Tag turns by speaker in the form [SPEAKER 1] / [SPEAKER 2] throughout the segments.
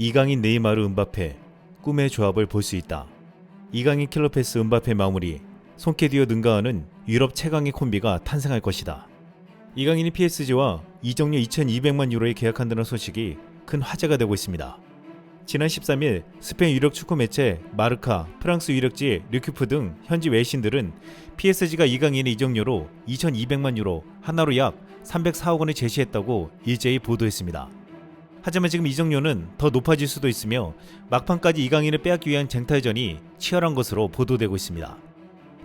[SPEAKER 1] 이강인, 네이마르, 음바페 꿈의 조합을 볼 수 있다. 이강인 킬러패스 음바페 마무리, 손캐디어 능가하는 유럽 최강의 콤비가 탄생할 것이다. 이강인이 PSG와 이적료 2200만 유로에 계약한다는 소식이 큰 화제가 되고 있습니다. 지난 13일 스페인 유력 축구 매체 마르카, 프랑스 유력지 르큐프 등 현지 외신들은 PSG가 이강인의 이적료로 2200만 유로, 하나로 약 304억 원을 제시했다고 일제히 보도했습니다. 하지만 지금 이적료는 더 높아질 수도 있으며 막판까지 이강인을 빼앗기 위한 쟁탈전이 치열한 것으로 보도되고 있습니다.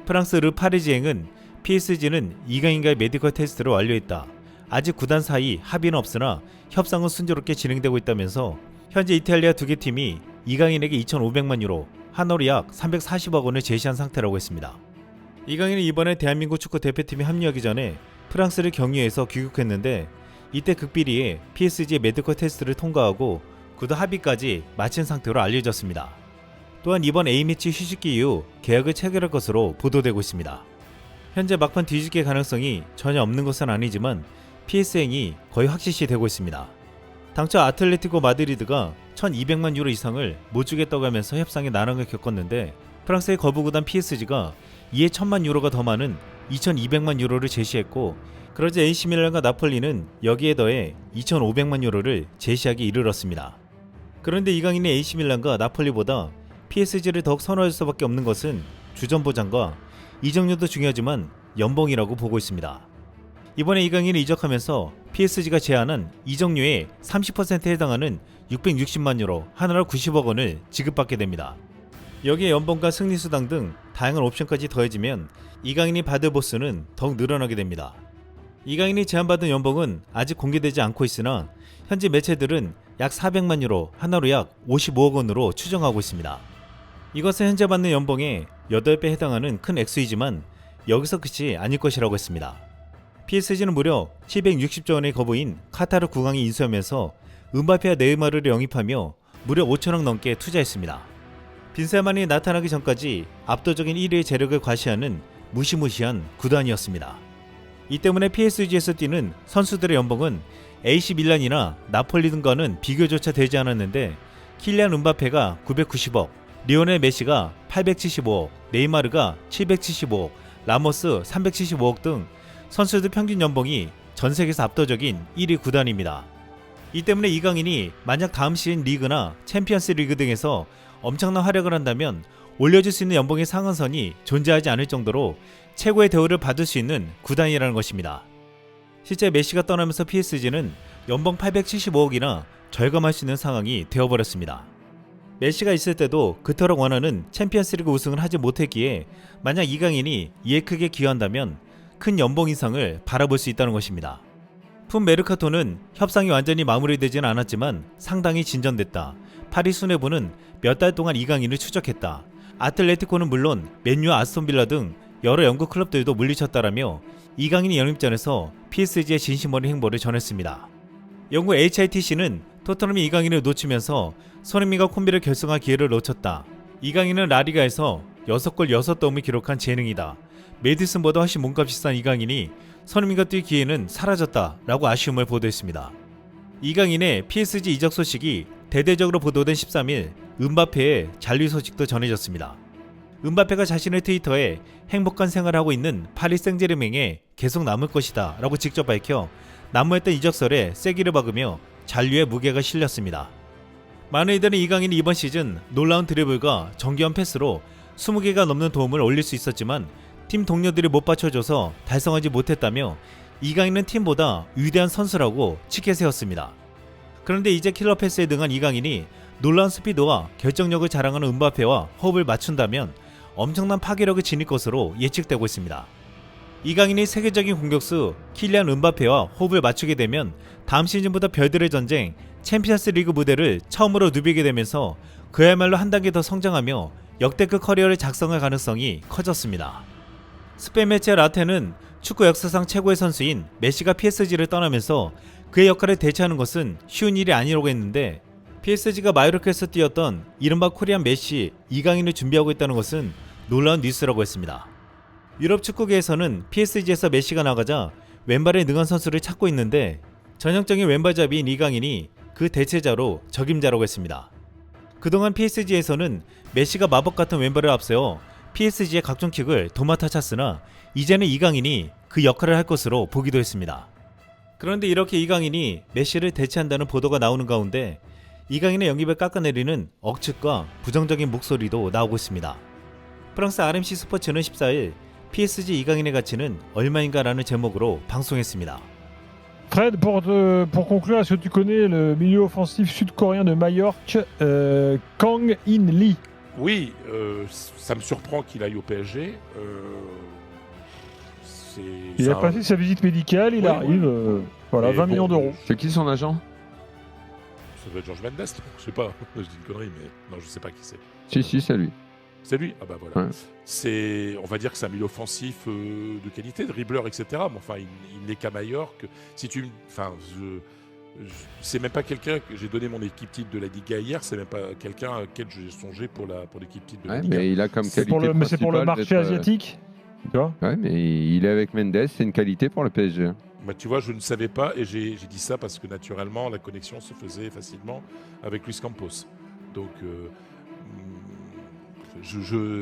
[SPEAKER 1] 프랑스 르 파리지앵은 PSG는 이강인과의 메디컬 테스트를 완료했다. 아직 구단 사이 합의는 없으나 협상은 순조롭게 진행되고 있다면서 현재 이탈리아 두 개 팀이 이강인에게 2,500만 유로, 하나로 약 340억 원을 제시한 상태라고 했습니다. 이강인은 이번에 대한민국 축구 대표팀에 합류하기 전에 프랑스를 경유해서 귀국했는데 이때 극비리에 PSG의 메디컬 테스트를 통과하고 구단 합의까지 마친 상태로 알려졌습니다. 또한 이번 A매치 휴식기 이후 계약을 체결할 것으로 보도되고 있습니다. 현재 막판 뒤집기 가능성이 전혀 없는 것은 아니지만 PS행이 거의 확실시 되고 있습니다. 당초 아틀레티코 마드리드가 1200만 유로 이상을 못 주겠다고 하면서 협상에 난항을 겪었는데 프랑스의 거부구단 PSG가 이에 1000만 유로가 더 많은 2200만 유로를 제시했고 그러자 AC밀란과 나폴리는 여기에 더해 2500만 유로를 제시하기 이르렀습니다. 그런데 이강인이 AC밀란과 나폴리보다 PSG를 더욱 선호할 수밖에 없는 것은 주전 보장과 이적료도 중요하지만 연봉이라고 보고 있습니다. 이번에 이강인을 이적하면서 PSG가 제안한 이적료의 30%에 해당하는 660만 유로, 하나로 90억 원을 지급받게 됩니다. 여기에 연봉과 승리수당 등 다양한 옵션까지 더해지면 이강인이 받을 보수는 더욱 늘어나게 됩니다. 이강인이 제안받은 연봉은 아직 공개되지 않고 있으나 현지 매체들은 약 400만 유로, 하나로 약 55억 원으로 추정하고 있습니다. 이것은 현재 받는 연봉의 8배 해당하는 큰 액수이지만 여기서 끝이 아닐 것이라고 했습니다. PSG는 무려 760조 원의 거부인 카타르 국왕이 인수하면서 음바페와 네이마르를 영입하며 무려 5천억 넘게 투자했습니다. 빈셀만이 나타나기 전까지 압도적인 1위의 재력을 과시하는 무시무시한 구단이었습니다. 이 때문에 PSG에서 뛰는 선수들의 연봉은 AC 밀란이나 나폴리 등과는 비교조차 되지 않았는데 킬리안 음바페가 990억, 리오넬 메시가 875억, 네이마르가 775억, 라모스 375억 등 선수들 평균 연봉이 전 세계에서 압도적인 1위 구단입니다. 이 때문에 이강인이 만약 다음 시즌 리그나 챔피언스 리그 등에서 엄청난 활약을 한다면 올려줄 수 있는 연봉의 상한선이 존재하지 않을 정도로 최고의 대우를 받을 수 있는 구단이라는 것입니다. 실제 메시가 떠나면서 PSG는 연봉 875억이나 절감할 수 있는 상황이 되어버렸습니다. 메시가 있을 때도 그토록 원하는 챔피언스리그 우승을 하지 못했기에 만약 이강인이 이에 크게 기여한다면 큰 연봉 인상을 바라볼 수 있다는 것입니다. 품 메르카토는 협상이 완전히 마무리되지는 않았지만 상당히 진전됐다. 파리 수뇌부는 몇 달 동안 이강인을 추적했다. 아틀레티코는 물론 맨유와 아스톤빌라 등 여러 영국 클럽들도 물리쳤다라며 이강인이 영입전에서 PSG의 진심 어린 행보를 전했습니다. 영국 HITC는 토트넘이 이강인을 놓치면서 손흥민과 콤비를 결성할 기회를 놓쳤다. 이강인은 라리가에서 6골 6도움을 기록한 재능이다. 메디슨보다 훨씬 몸값이 싼 이강인이 손흥민과 뛸 기회는 사라졌다 라고 아쉬움을 보도했습니다. 이강인의 PSG 이적 소식이 대대적으로 보도된 13일 음바페의 잔류 소식도 전해졌습니다. 음바페가 자신의 트위터에 행복한 생활을 하고 있는 파리 생제르맹에 계속 남을 것이다 라고 직접 밝혀 난무했던 이적설에 쐐기를 박으며 잔류의 무게가 실렸습니다. 많은 이들은 이강인이 이번 시즌 놀라운 드리블과 정교한 패스로 20개가 넘는 도움을 올릴 수 있었지만 팀 동료들이 못 받쳐줘서 달성하지 못했다며 이강인은 팀보다 위대한 선수라고 치켜 세웠습니다. 그런데 이제 킬러 패스에 능한 이강인이 놀라운 스피드와 결정력을 자랑하는 음바페와 호흡을 맞춘다면 엄청난 파괴력을 지닐 것으로 예측되고 있습니다. 이강인이 세계적인 공격수 킬리안 음바페와 호흡을 맞추게 되면 다음 시즌부터 별들의 전쟁 챔피언스 리그 무대를 처음으로 누비게 되면서 그야말로 한 단계 더 성장하며 역대급 커리어를 작성할 가능성이 커졌습니다. 스페인 매체 라테는 축구 역사상 최고의 선수인 메시가 PSG를 떠나면서 그의 역할을 대체하는 것은 쉬운 일이 아니라고 했는데 PSG가 마요르카에서 뛰었던 이른바 코리안 메시 이강인을 준비하고 있다는 것은 놀라운 뉴스라고 했습니다. 유럽 축구계에서는 PSG에서 메시가 나가자 왼발에 능한 선수를 찾고 있는데 전형적인 왼발잡이인 이강인이 그 대체자로 적임자라고 했습니다. 그동안 PSG에서는 메시가 마법 같은 왼발을 앞세워 PSG의 각종 킥을 도맡아 찼으나 이제는 이강인이 그 역할을 할 것으로 보기도 했습니다. 그런데 이렇게 이강인이 메시를 대체한다는 보도가 나오는 가운데 이강인의 영입을 깎아내리는 억측과 부정적인 목소리도 나오고 있습니다. 프랑스 RMC 스포츠는 14일 PSG 이강인의 가치는 얼마인가라는 제목으로 방송했습니다.
[SPEAKER 2] Fred, pour conclure, est-ce que tu connais le milieu offensif sud-coréen de Majorque, Kang In Lee?
[SPEAKER 3] Oui, ça me surprend qu'il aille au PSG.
[SPEAKER 2] Il a passé sa visite médicale, il arrive, voilà, 20 millions d'euros.
[SPEAKER 4] C'est qui son agent?
[SPEAKER 3] Ça doit être Georges Mendes, je sais pas, je dis une connerie, mais non, je sais pas qui c'est.
[SPEAKER 4] Si, c'est lui.
[SPEAKER 3] C'est lui. Ah bah voilà.
[SPEAKER 4] Ouais.
[SPEAKER 3] On va dire que c'est un milieu offensif de qualité, dribbleur, etc. Mais enfin, il n'est qu'à Majorque. C'est même pas quelqu'un que j'ai donné mon équipe type de la Liga hier. C'est même pas quelqu'un à quel j'ai songé pour l'équipe type de la Liga.
[SPEAKER 4] Mais il a comme
[SPEAKER 2] C'est
[SPEAKER 4] qualité
[SPEAKER 2] mais c'est pour le
[SPEAKER 4] principale
[SPEAKER 2] marché
[SPEAKER 4] d'être,
[SPEAKER 2] asiatique, tu vois.
[SPEAKER 4] Ouais, mais il est avec Mendes, c'est une qualité pour le PSG.
[SPEAKER 3] Bah, tu vois, je ne savais pas et j'ai dit ça parce que naturellement, la connexion se faisait facilement avec Luis Campos. Donc,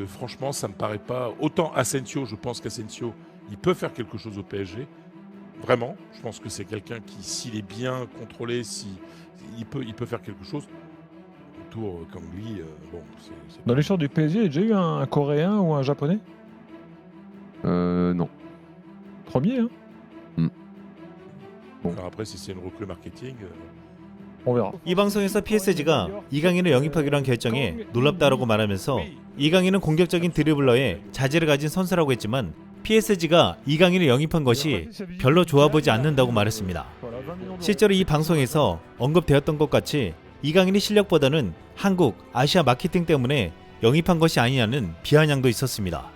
[SPEAKER 3] franchement, ça me paraît pas. Autant Asensio, je pense qu'Asensio, il peut faire quelque chose au PSG. Vraiment, je pense que c'est quelqu'un qui, s'il est bien contrôlé, il peut faire quelque chose. Autour Kangli, bon, c'est
[SPEAKER 2] Dans l'histoire du PSG, il y a déjà eu un Coréen ou un Japonais?
[SPEAKER 4] Non.
[SPEAKER 2] Premier, hein.
[SPEAKER 3] Alors après, si c'est une recrue marketing.
[SPEAKER 2] On verra.
[SPEAKER 1] 이 방송에서 PSG가 이강인을 영입하기로 한 결정에 놀랍다라고 말하면서 이강인은 공격적인 드리블러에 자질을 가진 선수라고 했지만 PSG가 이강인을 영입한 것이 별로 좋아 보지 않는다고 말했습니다. 실제로 이 방송에서 언급되었던 것 같이 이강인이 실력보다는 한국, 아시아 마케팅 때문에 영입한 것이 아니냐는 비아냥도 있었습니다.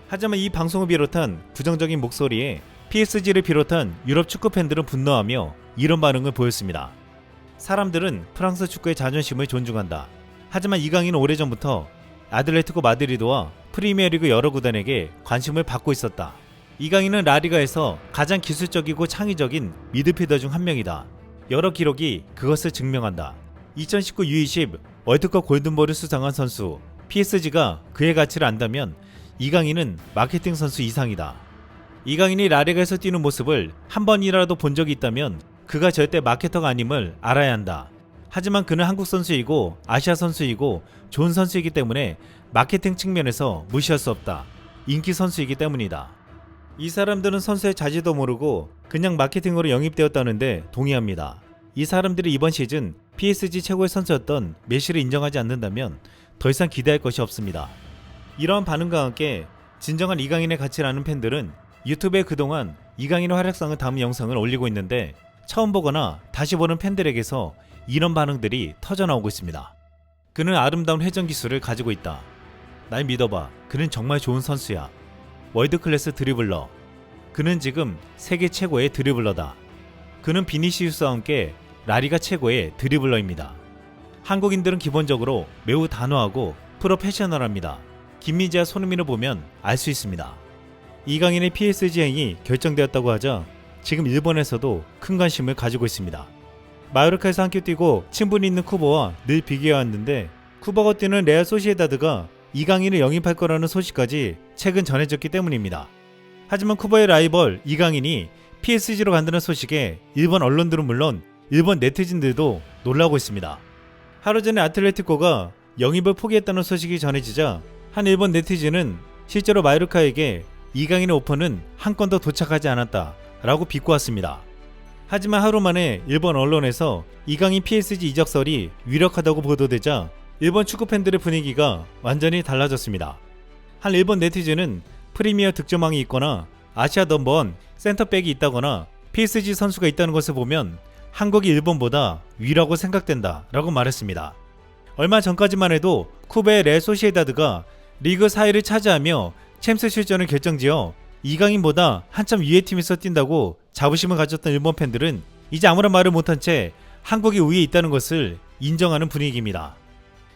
[SPEAKER 1] 하지만 이 방송을 비롯한 부정적인 목소리에 PSG를 비롯한 유럽 축구 팬들은 분노하며 이런 반응을 보였습니다. 사람들은 프랑스 축구의 자존심을 존중한다. 하지만 이강인은 오래전부터 아틀레티코 마드리드와 프리미어리그 여러 구단에게 관심을 받고 있었다. 이강인은 라리가에서 가장 기술적이고 창의적인 미드필더 중 한 명이다. 여러 기록이 그것을 증명한다. 2019 U20 월드컵 골든볼을 수상한 선수, PSG가 그의 가치를 안다면 이강인은 마케팅 선수 이상이다. 이강인이 라리가에서 뛰는 모습을 한 번이라도 본 적이 있다면 그가 절대 마케터가 아님을 알아야 한다. 하지만 그는 한국 선수이고 아시아 선수이고 좋은 선수이기 때문에 마케팅 측면에서 무시할 수 없다. 인기 선수이기 때문이다. 이 사람들은 선수의 자질도 모르고 그냥 마케팅으로 영입되었다는데 동의합니다. 이 사람들이 이번 시즌 PSG 최고의 선수였던 메시를 인정하지 않는다면 더 이상 기대할 것이 없습니다. 이러한 반응과 함께 진정한 이강인의 가치를 아는 팬들은 유튜브에 그동안 이강인의 활약상을 담은 영상을 올리고 있는데 처음 보거나 다시 보는 팬들에게서 이런 반응들이 터져나오고 있습니다. 그는 아름다운 회전 기술을 가지고 있다. 날 믿어봐. 그는 정말 좋은 선수야. 월드클래스 드리블러. 그는 지금 세계 최고의 드리블러다. 그는 비니시우스와 함께 라리가 최고의 드리블러입니다. 한국인들은 기본적으로 매우 단호하고 프로페셔널합니다. 김민재와 손흥민을 보면 알 수 있습니다. 이강인의 PSG행이 결정되었다고 하자 지금 일본에서도 큰 관심을 가지고 있습니다. 마요르카에서 함께 뛰고 친분이 있는 쿠보와 늘 비교해왔는데 쿠보가 뛰는 레알 소시에다드가 이강인을 영입할 거라는 소식까지 최근 전해졌기 때문입니다. 하지만 쿠보의 라이벌 이강인이 PSG로 간다는 소식에 일본 언론들은 물론 일본 네티즌들도 놀라고 있습니다. 하루 전에 아틀레티코가 영입을 포기했다는 소식이 전해지자 한 일본 네티즌은 실제로 마요르카에게 이강인의 오퍼는 한 건도 도착하지 않았다 라고 비꼬았습니다. 하지만 하루 만에 일본 언론에서 이강인 PSG 이적설이 유력하다고 보도되자 일본 축구 팬들의 분위기가 완전히 달라졌습니다. 한 일본 네티즌은 프리미어 득점왕이 있거나 아시아 넘버원 센터백이 있다거나 PSG 선수가 있다는 것을 보면 한국이 일본보다 위라고 생각된다 라고 말했습니다. 얼마 전까지만 해도 쿠베의 레 소시에다드가 리그 4위를 차지하며 챔스 출전을 결정지어 이강인보다 한참 위의 팀에서 뛴다고 자부심을 가졌던 일본 팬들은 이제 아무런 말을 못한 채 한국이 위에 있다는 것을 인정하는 분위기입니다.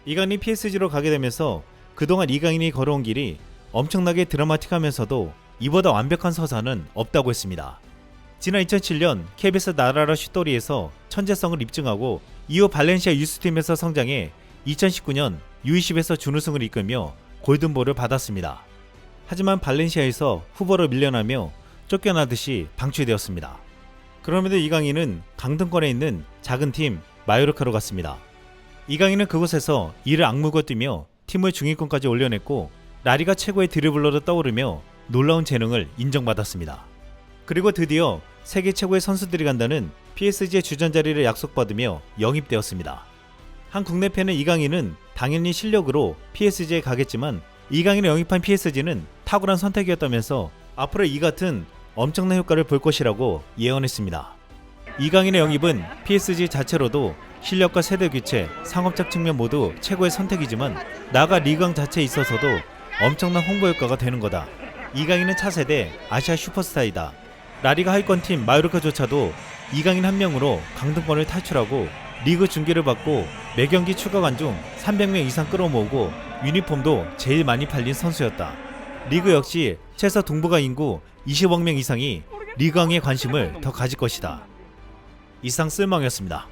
[SPEAKER 1] 이강인이 PSG로 가게 되면서 그동안 이강인이 걸어온 길이 엄청나게 드라마틱하면서도 이보다 완벽한 서사는 없다고 했습니다. 지난 2007년 KBS 나라라 슛돌이에서 천재성을 입증하고 이후 발렌시아 유스팀에서 성장해 2019년 U20에서 준우승을 이끌며 골든볼을 받았습니다. 하지만 발렌시아에서 후보로 밀려나며 쫓겨나듯이 방출되었습니다. 그럼에도 이강인은 강등권에 있는 작은 팀 마요르카로 갔습니다. 이강인은 그곳에서 이를 악물고 뛰며 팀을 중위권까지 올려냈고 라리가 최고의 드리블러로 떠오르며 놀라운 재능을 인정받았습니다. 그리고 드디어 세계 최고의 선수들이 간다는 PSG의 주전 자리를 약속받으며 영입되었습니다. 한 국내 팬은 이강인은 당연히 실력으로 PSG에 가겠지만 이강인을 영입한 PSG는 탁월한 선택이었다면서 앞으로 이 같은 엄청난 효과를 볼 것이라고 예언했습니다. 이강인의 영입은 PSG 자체로도 실력과 세대 교체, 상업적 측면 모두 최고의 선택이지만 나아가 리그왕 자체에 있어서도 엄청난 홍보 효과가 되는 거다. 이강인은 차세대 아시아 슈퍼스타이다. 라리가 하위권팀 마요르카조차도 이강인 한 명으로 강등권을 탈출하고 리그 중계를 받고 매경기 추가관 중 300명 이상 끌어모으고 유니폼도 제일 많이 팔린 선수였다. 리그 역시 최소 동부가 인구 20억 명 이상이 리그왕에 관심을 더 가질 것이다. 이상 쓸망이었습니다.